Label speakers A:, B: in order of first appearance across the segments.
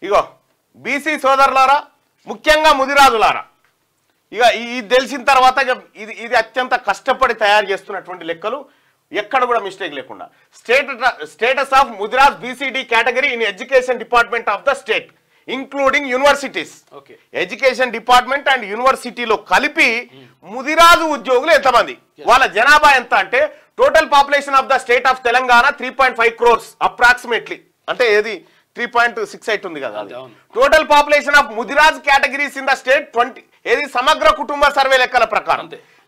A: ఇగో BC సోదరులారా, ముఖ్యంగా ముదిరాజులారా, ఇక ఇది తెలిసిన తర్వాత ఇది అత్యంత కష్టపడి తయారు చేస్తున్నటువంటి లెక్కలు, ఎక్కడ కూడా మిస్టేక్ లేకుండా. Status of Mudiraj BCD category in education department of the state including universities. Education department and యూనివర్సిటీలో కలిపి ముదిరాజు ఉద్యోగులు ఎంతమంది, వాళ్ళ జనాభా ఎంత అంటే total population of the state of Telangana 3.5 crores approximately, అంటే ఏది 3.68 ఉంది కదా. Total population of Mudiraj categories in the state 20. ఏది సమగ్ర కుటుంబ సర్వే లెక్కల ప్రకారం,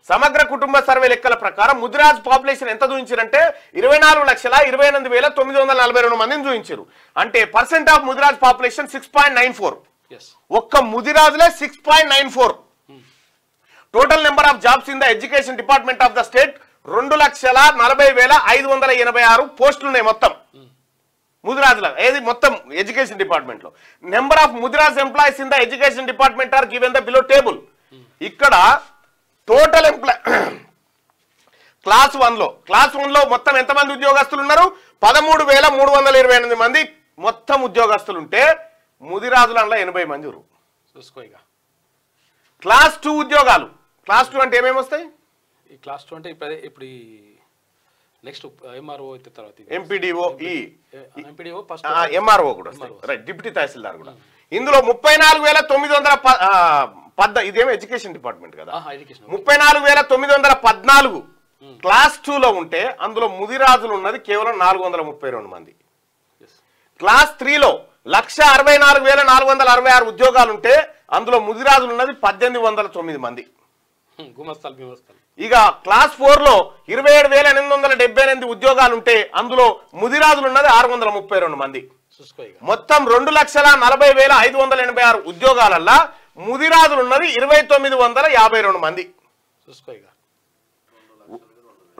A: సమగ్ర కుటుంబ సర్వే లెక్కల ప్రకారం ముదిరాజ్ పాపులేషన్ ఎంత చూపించారంటే 24,28,942 మందిని చూపించారు. అంటే పర్సెంట్ ఆఫ్ ముదిరాజ్ పాపులేషన్ 6.94. ఒక్క ముదిరాజులే 6.94. Total number of jobs in the education department of the state 2,40,586 పోస్టులు ఉన్నాయి మొత్తం ముదిరాజుల. ఏది మొత్తం ఎడ్యుకేషన్ డిపార్ట్మెంట్ లో. Number of Mudiraj employees in the education department are given the below table. ఇక్కడ టోటల్ క్లాస్ 1 లో మొత్తం ఎంతమంది ఉద్యోగస్తులు ఉన్నారు? 13,328 మంది మొత్తం ఉద్యోగస్తులు ఉంటే ముదిరాజులలో 80 మంది ఉన్నారు. క్లాస్ 2 ఉద్యోగాలు, క్లాస్ 2 అంటే ఏమేమి వస్తాయి?
B: ఈ క్లాస్ 2 అంటే ఇప్పుడు నెక్స్ట్ ఎంఆర్ఓ అయితే తర్వాత
A: ఎంపీడీఓ,
B: ఎంపీడీఓ ఫస్ట్
A: ఎంఆర్ఓ కూడా రైట్, డిప్యూటీ తహసీల్దార్ కూడా. ఇందులో 34,914 ఇదేమో ఎడ్యుకేషన్ డిపార్ట్మెంట్ కదా. 34,914 క్లాస్ 2 లో ఉంటే అందులో ముదిరాజులు ఉన్నది కేవలం 432 మంది. క్లాస్ 3 లో 1,64,466 ఉద్యోగాలు ఉంటే అందులో ముదిరాజులు ఉన్నది 1,809 మంది. ఇక క్లాస్ 4 లో 27,878 ఉద్యోగాలు ఉంటే అందులో ముదిరాజులు ఉన్నది 632 మంది. మొత్తం 2,40,586 ఉద్యోగాలల్లా ముదిరాజులు ఉన్నది 2,952 మంది.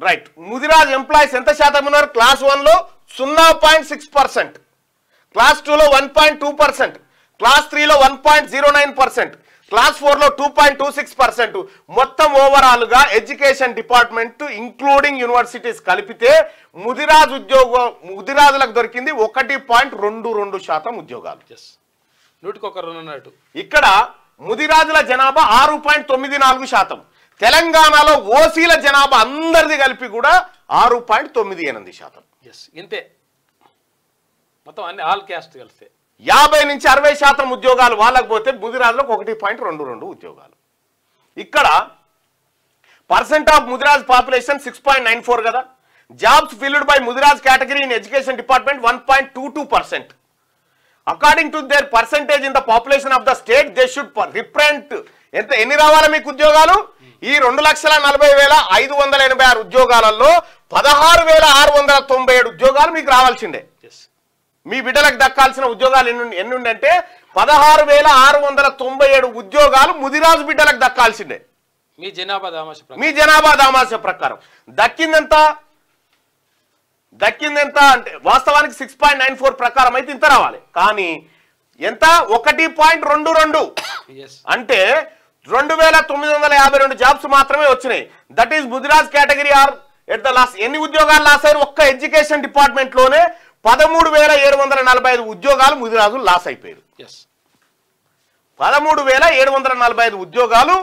A: రైట్. ముదిరాజ్ ఎంప్లాయీస్ ఎంత శాతం ఉన్నారు? క్లాస్ 1 లో 0.6%, క్లాస్ 2 లో 1.2%, క్లాస్ 3 లో 1.09%, క్లాస్ 4 లో 2.26%. మొత్తం ఓవరాల్ గా ఎడ్యుకేషన్ డిపార్ట్మెంట్ ఇంక్లూడింగ్ యూనివర్సిటీస్ కలిపితే ముదిరాజులకు దొరికింది 1.22% ఉద్యోగాలు. ఇక్కడ ముదిరాజుల జనాభా 6.94%. తెలంగాణలో ఓసీల జనాభా అందరిది కలిపి కూడా 6.98%.
B: ఇంతే మొత్తం అన్ని ఆల్ క్యాస్ట్ కలిస్తే
A: 50 నుంచి 60% ఉద్యోగాలు వాళ్ళకి పోతే ముదిరాజులకు 1.22 ఉద్యోగాలు. ఇక్కడ పర్సెంట్ ఆఫ్ ముదిరాజ్ పాపులేషన్ 6.94 కదా. Jobs field by Mudiraj category in education department 1.22%. According to their percentage in the population of the state they should represent ఎన్ని రావాలి మీకు ఉద్యోగాలు? ఈ 2,40,586 ఉద్యోగాలలో 16,697 ఉద్యోగాలు మీకు రావాల్సిందే. మీ బిడ్డలకు దక్కాల్సిన ఉద్యోగాలు ఎన్ని ఉండంటే 16,697 ఉద్యోగాలు ముదిరాజు బిడ్డలకు దక్కాల్సిందే
B: మీ జనాభా దామాష ప్రకారం.
A: దక్కిందెంత అంటే వాస్తవానికి 6.94 ప్రకారం అయితే ఇంత రావాలి. కానీ ఎంత? 1.22. అంటే 2,952 జాబ్స్ మాత్రమే వచ్చినాయి. That is Mudiraj category are at the last. ఎన్ని ఉద్యోగాలు లాస్ అయ్యారు? ఒక్క ఎడ్యుకేషన్ డిపార్ట్మెంట్ లోనే 13,745 ఉద్యోగాలు ముదిరాజులు లాస్ అయిపోయారు. 13,745 ఉద్యోగాలు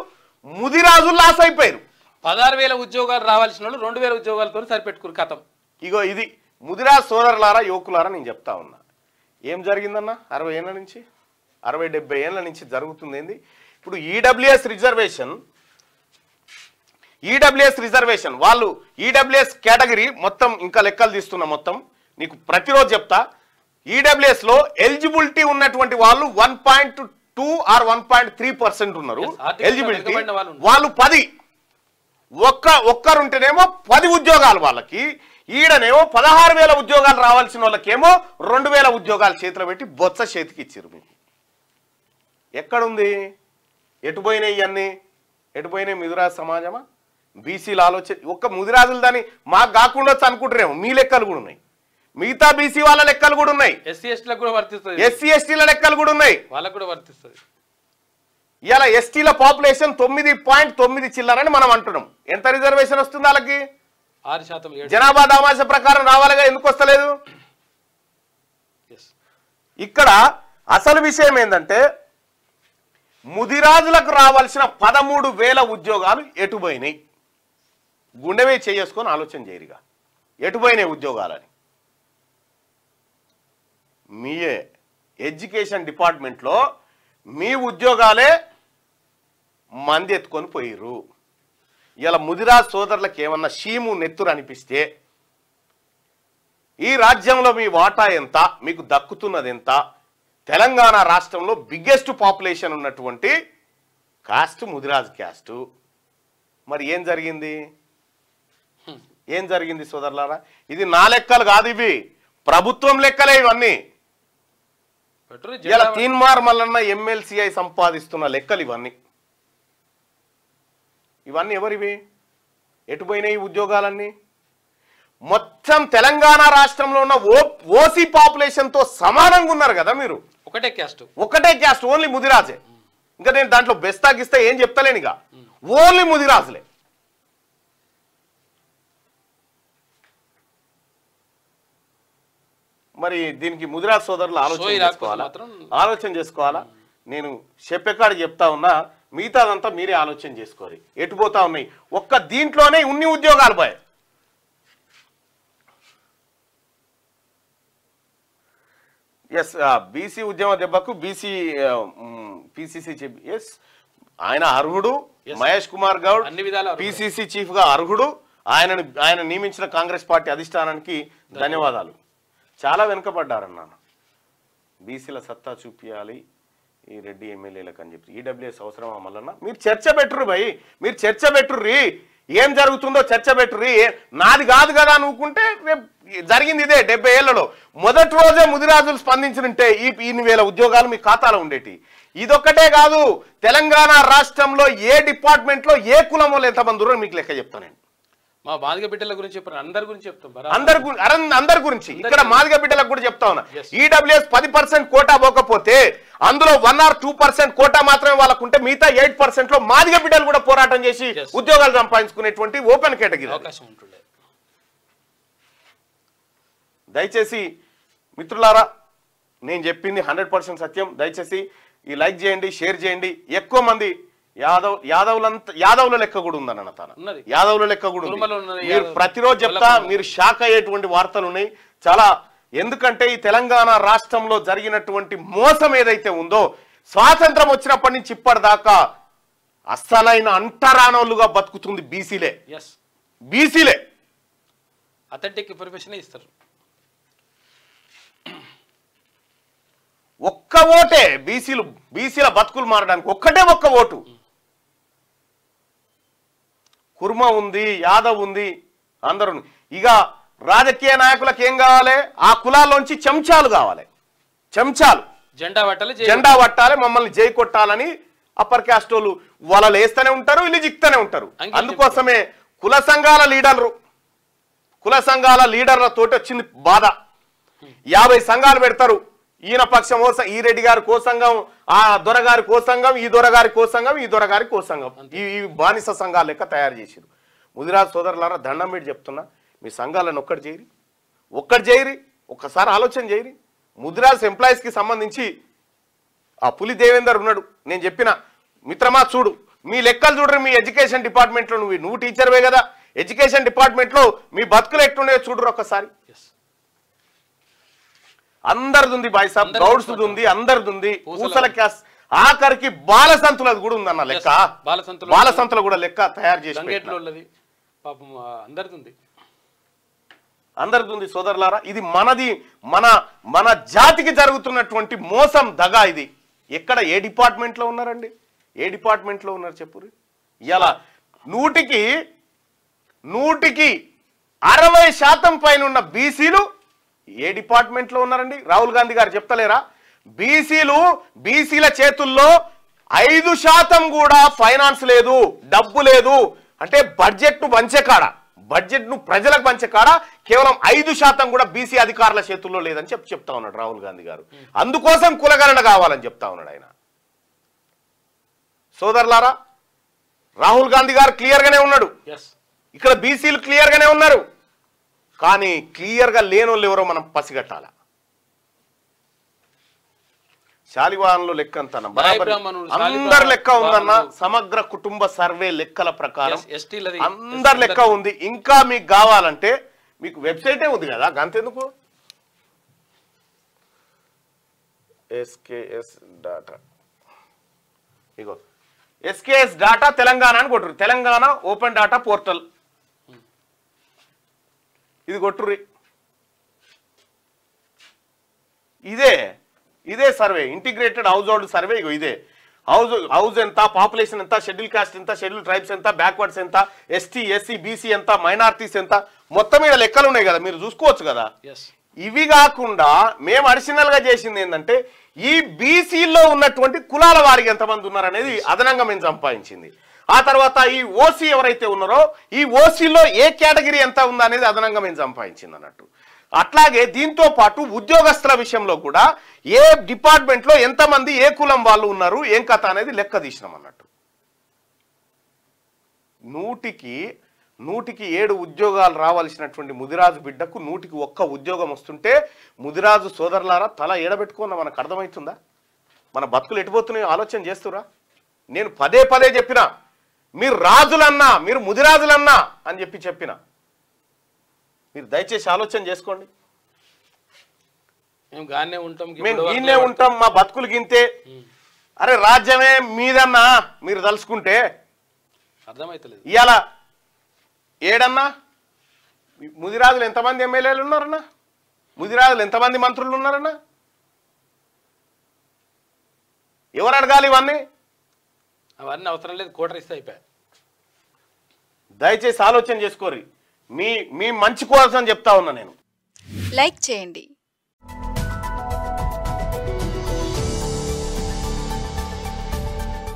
A: ముదిరాజులు లాస్ అయిపోయారు.
B: 16,000 ఉద్యోగాలు రావాల్సిన వాళ్ళు 2,000 ఉద్యోగాలతో సరిపెట్టుకుని కథం.
A: ఇగో ఇది ముదిరాజ్ సోదరులారా, యువకులారా, నేను చెప్తా ఉన్నా ఏం జరిగిందన్న 60 ఏళ్ళ నుంచి 60-70 ఏళ్ళ నుంచి జరుగుతుంది ఏంది. ఇప్పుడు ఈడబ్ల్యూఎస్ రిజర్వేషన్ వాళ్ళు ఈడబ్ల్యూఎస్ కేటగిరీ మొత్తం ఇంకా లెక్కలు తీస్తున్నా, మొత్తం నీకు ప్రతిరోజు చెప్తా. ఈడబ్ల్యూఎస్ లో ఎలిజిబిలిటీ ఉన్నటువంటి వాళ్ళు 1.2 ఆర్ 1.3% ఉన్నారు ఎలిజిబిలిటీ. వాళ్ళు 10 ఒక్కరుంటేనేమో 10 ఉద్యోగాలు వాళ్ళకి. ఈడనేమో 16,000 ఉద్యోగాలు రావాల్సిన వాళ్ళకేమో 2,000 ఉద్యోగాలు చేతిలో పెట్టి బొత్స చేతికి ఇచ్చారు. మీకు ఎక్కడుంది? ఎటుపోయినాయి ఇవన్నీ? ఎటుపోయినాయి ముదిరాజు సమాజమా? బీసీలు ఆలోచన ఒక్క ముదిరాజులు దాన్ని మాకు కాకుండా అనుకుంటారేమో. మీ లెక్కలు కూడా ఉన్నాయి, మిగతా బీసీ వాళ్ళ లెక్కలు కూడా ఉన్నాయి, ఎస్సీ ఎస్టీల లెక్కలు కూడా ఉన్నాయి,
B: వాళ్ళకు కూడా వర్తిస్తుంది.
A: ఇలా ఎస్టీల పాపులేషన్ 9.9 చిల్లరని మనం అంటున్నాం. ఎంత రిజర్వేషన్ వస్తుంది వాళ్ళకి?
B: 6%.
A: జనాభా దామాష ప్రకారం రావాలిగా, ఎందుకు వస్తలేదు? ఇక్కడ అసలు విషయం ఏంటంటే ముదిరాజులకు రావాల్సిన 13,000 ఉద్యోగాలు ఎటుపోయినాయి? గుండెవే చేసుకొని ఆలోచన చేయరిగా ఎటుపోయినాయి ఉద్యోగాలని. మీయే ఎడ్యుకేషన్ డిపార్ట్మెంట్లో మీ ఉద్యోగాలే మంది ఎత్తుకొని పోయిర్రు. ఇలా ముదిరాజ్ సోదరులకు ఏమన్నా షీము నెత్తురు అనిపిస్తే ఈ రాజ్యంలో మీ వాటా ఎంత, మీకు దక్కుతున్నది ఎంత? తెలంగాణ రాష్ట్రంలో బిగ్గెస్ట్ పాపులేషన్ ఉన్నటువంటి కాస్ట్ ముదిరాజ్ క్యాస్ట్. మరి ఏం జరిగింది? ఏం జరిగింది సోదరులారా? ఇది నా లెక్కలు కాదు, ఇవి ప్రభుత్వం లెక్కలే ఇవన్నీ. ఇలా తీన్మార్ మల్లన్న ఎమ్మెల్సీఐ సంపాదిస్తున్న లెక్కలు ఇవన్నీ. ఇవన్నీ ఎవరివి? ఎటుపోయినాయి ఉద్యోగాలన్నీ? మొత్తం తెలంగాణ రాష్ట్రంలో ఉన్న ఓసీ పాపులేషన్ తో సమానంగా ఉన్నారు కదా మీరు. ఒకటే క్యాస్ట్ ఓన్లీ ముదిరాజే. ఇంకా నేను దాంట్లో బెస్తాగిస్తే ఏం చెప్తలేను, ఇక ఓన్లీ ముదిరాజులే. మరి దీనికి ముదిరాజ్ సోదరులు ఆలోచన చేసుకోవాలా? నేను చెప్పేకాడికి చెప్తా ఉన్నా, మిగతాదంతా మీరే ఆలోచన చేసుకోవాలి. ఎటుపోతా ఉన్నాయి? ఒక్క దీంట్లోనే ఉన్ని ఉద్యోగాలు పోయాయి. ఎస్, బీసీ ఉద్యమ దెబ్బకు పిసిసి ఎస్ ఆయన అర్హుడు. మహేష్ కుమార్ గౌడ్ పిసిసి చీఫ్ గా అర్హుడు. ఆయన నియమించిన కాంగ్రెస్ పార్టీ అధిష్టానానికి ధన్యవాదాలు. చాలా వెనుకబడ్డారన్నాను. బీసీల సత్తా చూపించాలి ఈ రెడ్డి ఎమ్మెల్యేలకు అని చెప్పి. ఈడబ్ల్యూఎస్ అవసరమా మల్లన్న? మీరు చర్చ పెట్టుర్రు భయ్, మీరు చర్చ పెట్టుర్రి. ఏం జరుగుతుందో చర్చ పెట్టుర్రి. నాది కాదు కదా అనుకుంటే రేపు జరిగింది ఇదే. 70 ఏళ్లలో మొదటి రోజే ముదిరాజులు స్పందించుంటే ఈ 2,000 ఉద్యోగాలు మీ ఖాతాలో ఉండేటి. ఇదొక్కటే కాదు, తెలంగాణ రాష్ట్రంలో ఏ డిపార్ట్మెంట్లో ఏ కులం వాళ్ళు ఎంతమంది ఉన్నారో మీకు లెక్క చెప్తాను నేను.
B: మా మాదిగ బిడ్డల గురించి చెప్పారు, అందరి గురించి చెప్తాం.
A: అందరి గురించి ఇక్కడ మాదిగ బిడ్డలకు కూడా చెప్తా ఉన్నా. ఈడబ్ల్యూఎస్ 10% కోటా పోకపోతే అందులో 1 or 2% కోటా మాత్రమే వాళ్ళకు ఉంటే మిగతా 8% లో మాదిగ బిడ్డలు కూడా పోరాటం చేసి ఉద్యోగాలు సంపాదించుకునేటువంటి ఓపెన్ కేటగిరీ అవకాశం ఉంటుంది. దయచేసి మిత్రులారా, నేను చెప్పింది 100% సత్యం. దయచేసి ఈ లైక్ చేయండి, షేర్ చేయండి. ఎక్కువ మంది యాదవుల లెక్క కూడా ఉందన్న తన యాదవుల లెక్క కూడా ఉంది. మీరు ప్రతిరోజు చెప్తా, మీరు షాక్ అయ్యేటువంటి వార్తలు ఉన్నాయి చాలా. ఎందుకంటే ఈ తెలంగాణ రాష్ట్రంలో జరిగినటువంటి మోసం ఏదైతే ఉందో, స్వాతంత్రం వచ్చినప్పటి నుంచి ఇప్పటిదాకా అస్సలైన అంటరానోళ్ళుగా బతుకుతుంది బీసీలే.
B: అథెంటిక్ ఇన్ఫర్మేషన్ ఇస్తారు.
A: ఒక్క ఓటే బీసీల బతుకులు మారడానికి ఒక్క ఓటు. కుర్మ ఉంది, యాదవ్ ఉంది, అందరూ. ఇక రాజకీయ నాయకులకు ఏం కావాలి? ఆ కులాల్లోంచి చెంచాలు కావాలి. చెంచాలు జెండా పట్టాలి, మమ్మల్ని జై కొట్టాలని అప్పర్ క్యాస్ట్ వాళ్ళు వాళ్ళు వేస్తూనే ఉంటారు, వీళ్ళు జిక్తూనే ఉంటారు. అందుకోసమే కుల సంఘాల లీడర్లతోటి వచ్చింది బాధ. 50 సంఘాలు పెడతారు. ఈయన పక్షం ఈ రెడ్డి గారి కోసంగం, ఆ దొరగారి కోసంగం, ఈ దొరగారి కోసంగం, ఈ దొరగారి కోసంగం, ఈ బానిస సంఘాలు లెక్క తయారు చేసారు. ముదిరాజ్ సోదరులారా, దండం పెట్టి చెప్తున్నా, మీ సంఘాలను ఒక్కటి చేయరి, ఒక్కసారి ఆలోచన చేయరి. ముదిరాజ్ ఎంప్లాయీస్కి సంబంధించి ఆ పులి దేవేందర్ ఉన్నాడు. నేను చెప్పిన మిత్రమా, చూడు మీ లెక్కలు చూడరు. మీ ఎడ్యుకేషన్ డిపార్ట్మెంట్లో నువ్వు టీచర్వే కదా, ఎడ్యుకేషన్ డిపార్ట్మెంట్లో మీ బతుకులు ఎట్లుండే చూడరు ఒక్కసారి. అందరిది ఉంది బాయ్ సాబ్, గౌడ్స్ ఉంది, అందరిది ఉంది. పూసల క్యాస్ ఆఖరికి బాలసంతులది కూడా ఉందన్న లెక్క. బాలసంతుల కూడా లెక్క తయారు చేసి అందరిది ఉంది సోదరులారా. ఇది మన జాతికి జరుగుతున్నటువంటి మోసం, దగా. ఇది ఎక్కడ ఏ డిపార్ట్మెంట్లో ఉన్నారండి? ఏ డిపార్ట్మెంట్లో ఉన్నారు చెప్పురు? ఇలా 100కి 60% పైన ఉన్న బీసీలు ఏ డిపార్ట్మెంట్లో ఉన్నారండి? రాహుల్ గాంధీ గారు చెప్తలేరా? బీసీల చేతుల్లో 5% కూడా ఫైనాన్స్ లేదు, డబ్బు లేదు. అంటే బడ్జెట్ను ప్రజలకు పంచే కాడ కేవలం 5% కూడా బీసీ అధికారుల చేతుల్లో లేదని చెప్తా ఉన్నాడు రాహుల్ గాంధీ గారు. అందుకోసం కులగణన కావాలని చెప్తా ఉన్నాడు ఆయన. సోదరులారా, రాహుల్ గాంధీ గారు క్లియర్గానే ఉన్నాడు, ఇక్కడ బీసీలు క్లియర్గానే ఉన్నారు. కానీ క్లియర్గా లేనోళ్ళు ఎవరో మనం పసిగట్టాల. శాలివాహనంలో లెక్క అంతనా
B: నాయ
A: బరాబర్
B: బ్రాహ్మణులు,
A: అందరి లెక్క ఉందన్న.
B: శాలివాహనులు.
A: సమగ్ర కుటుంబ సర్వే లెక్కల ప్రకారం
B: ఎస్టీలది
A: అందరి లెక్క ఉంది. ఇంకా మీకు కావాలంటే మీకు వెబ్సైటే ఉంది కదా, గంతెందుకు ఎస్కేఎస్ డాటా, ఇగో ఎస్కేఎస్ డాటా తెలంగాణ అని కొట్టుర్రి. తెలంగాణ ఓపెన్ డాటా పోర్టల్ ఇది కొట్టుర్రి. ఇదే survey, integrated household survey. ఇగో ఇదే హౌస్ ఎంత, పాపులేషన్ ఎంత, షెడ్యూల్ కాస్ట్ ఎంత, షెడ్యూల్ ట్రైబ్స్ ఎంత, బ్యాక్వర్డ్స్ ఎంత, ఎస్టీ ఎస్సీ బీసీ ఎంత, మైనారిటీస్ ఎంత, మొత్తం మీద లెక్కలు ఉన్నాయి కదా, మీరు చూసుకోవచ్చు కదా. ఇవి కాకుండా మేము అడిషనల్ గా చేసింది ఏంటంటే ఈ బీసీలో ఉన్నటువంటి కులాల వారికి ఎంతమంది ఉన్నారనేది అదనంగా మేము సంపాదించింది. ఆ తర్వాత ఈ ఓసీ ఎవరైతే ఉన్నారో ఈ ఓసీలో ఏ కేటగిరీ ఎంత ఉందా అనేది అదనంగా మేము సంపాదించింది అన్నట్టు. అట్లాగే దీంతో పాటు ఉద్యోగస్తుల విషయంలో కూడా ఏ డిపార్ట్మెంట్లో ఎంతమంది ఏ కులం వాళ్ళు ఉన్నారు ఏం కథ అనేది లెక్క తీసినాం అన్నట్టు. 100కి 7 ఉద్యోగాలు రావాల్సినటువంటి ముదిరాజు బిడ్డకు 100కి 1 ఉద్యోగం వస్తుంటే ముదిరాజు సోదరులారా తల ఏడబెట్టుకున్న మనకు అర్థమవుతుందా? మన బతుకులు ఎటుపోతున్నాయో ఆలోచన చేస్తురా? నేను పదే చెప్పినా మీరు రాజులన్నా మీరు ముదిరాజులన్నా అని చెప్పిన మీరు దయచేసి ఆలోచన చేసుకోండి. మేము గీనే ఉంటాం, మా బతుకులు గింతే. అరే రాజ్యమే మీదన్నా మీరు తలుసుకుంటే
B: అర్థమైతలేదు.
A: ఇవాళ ఏడన్నా ముదిరాజులు ఎంతమంది ఎమ్మెల్యేలు ఉన్నారన్నా, ముదిరాజులు ఎంతమంది మంత్రులు ఉన్నారన్నా, ఎవరు అడగాలి ఇవన్నీ?
B: అవన్నీ అవసరం లేదు, కోటర్ ఇస్తే అయిపోయా.
A: దయచేసి ఆలోచన చేసుకోరి. మీ మంచి కోసం చెప్తా ఉన్నా నేను.
C: లైక్ చేయండి,